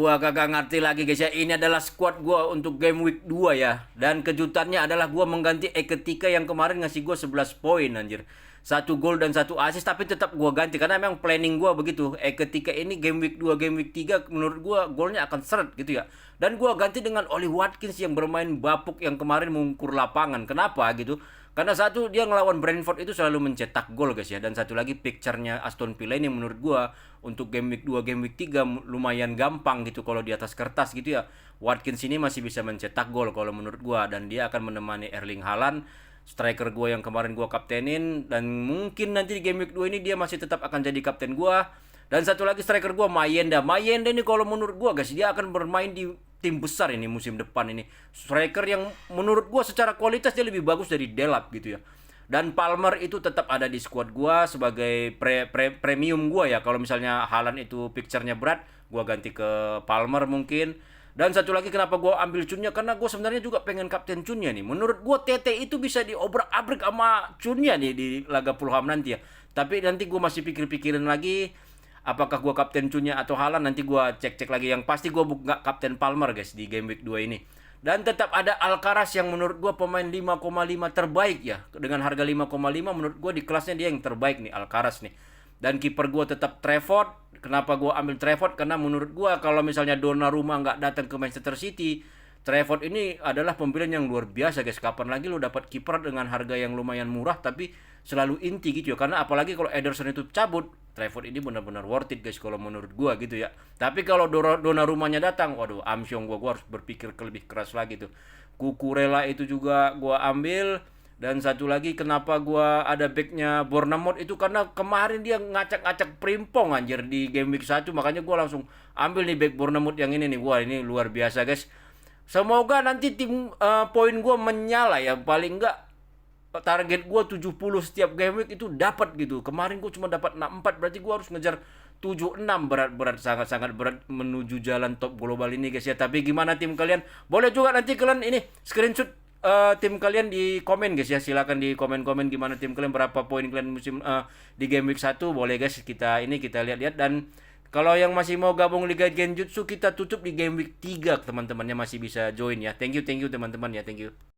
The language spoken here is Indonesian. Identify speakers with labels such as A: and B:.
A: Gua kagak ngerti lagi guys ya. Ini adalah squad gua untuk game week 2 ya. Dan kejutannya adalah gua mengganti Eketika yang kemarin ngasih gua 11 poin anjir. Satu gol dan satu assist, tapi tetap gua ganti karena memang planning gua begitu. Eketika ini game week 2, game week 3 menurut gua golnya akan seret gitu ya. Dan gua ganti dengan Oli Watkins yang bermain bapuk yang kemarin mengukur lapangan. Kenapa gitu? Karena satu, dia ngelawan Brentford itu selalu mencetak gol guys ya. Dan satu lagi picture-nya Aston Villa ini menurut gua untuk game week 2, game week 3 lumayan gampang gitu kalau di atas kertas gitu ya. Watkins ini masih bisa mencetak gol kalau menurut gua, dan dia akan menemani Erling Haaland, striker gua yang kemarin gua kaptenin, dan mungkin nanti di game week 2 ini dia masih tetap akan jadi kapten gua. Dan satu lagi striker gua Mayenda. Mayenda ini kalau menurut gua guys, dia akan bermain di tim besar ini musim depan ini. Striker yang menurut gua secara kualitas dia lebih bagus dari Delap gitu ya. Dan Palmer itu tetap ada di squad gua sebagai premium gua ya. Kalau misalnya Haaland itu picture-nya berat, gua ganti ke Palmer mungkin. Dan satu lagi kenapa gua ambil Cunnya, karena gua sebenarnya juga pengen kapten Cunnya nih. Menurut gua TT itu bisa diobrak-abrik sama Cunnya nih di laga Fulham nanti ya. Tapi nanti gua masih pikir-pikirin lagi apakah gua kapten Cunnya atau Haaland, nanti gua cek-cek lagi. Yang pasti gua nggak kapten Palmer guys di game week 2 ini. Dan tetap ada Alcaraz yang menurut gua pemain 5,5 terbaik ya. Dengan harga 5,5 menurut gua di kelasnya dia yang terbaik nih Alcaraz nih. Dan kiper gua tetap Trafford. Kenapa gua ambil Trafford? Karena menurut gua kalau misalnya Donnarumma nggak datang ke Manchester City, Trafford ini adalah pembelian yang luar biasa guys. Kapan lagi lo dapat kiper dengan harga yang lumayan murah tapi selalu inti gitu ya. Karena apalagi kalau Ederson itu cabut, Trafford ini benar-benar worth it guys kalau menurut gua gitu ya. Tapi kalau Donnarummanya datang, waduh, amsyong gua harus berpikir lebih keras lagi tuh. Kukurela itu juga gua ambil. Dan satu lagi kenapa gua ada backnya Bournemouth itu karena kemarin dia ngacak-ngacak Primpong anjir di game week 1, makanya gua langsung ambil nih back Bournemouth yang ini nih. Wah, ini luar biasa guys. Semoga nanti tim poin gua menyala ya, paling enggak target gua 70 setiap game week itu dapat gitu. Kemarin gua cuma dapat 64, berarti gua harus ngejar 76. Berat sangat-sangat berat menuju jalan top global ini guys ya. Tapi gimana tim kalian? Boleh juga nanti kalian ini screenshot tim kalian di komen guys ya. Silakan di komen-komen gimana tim kalian, berapa poin kalian musim di game week 1. Boleh guys, kita lihat-lihat. Dan kalau yang masih mau gabung Liga Genjutsu, kita tutup di game week 3. Teman-temannya masih bisa join ya. Thank you teman-teman ya. Thank you.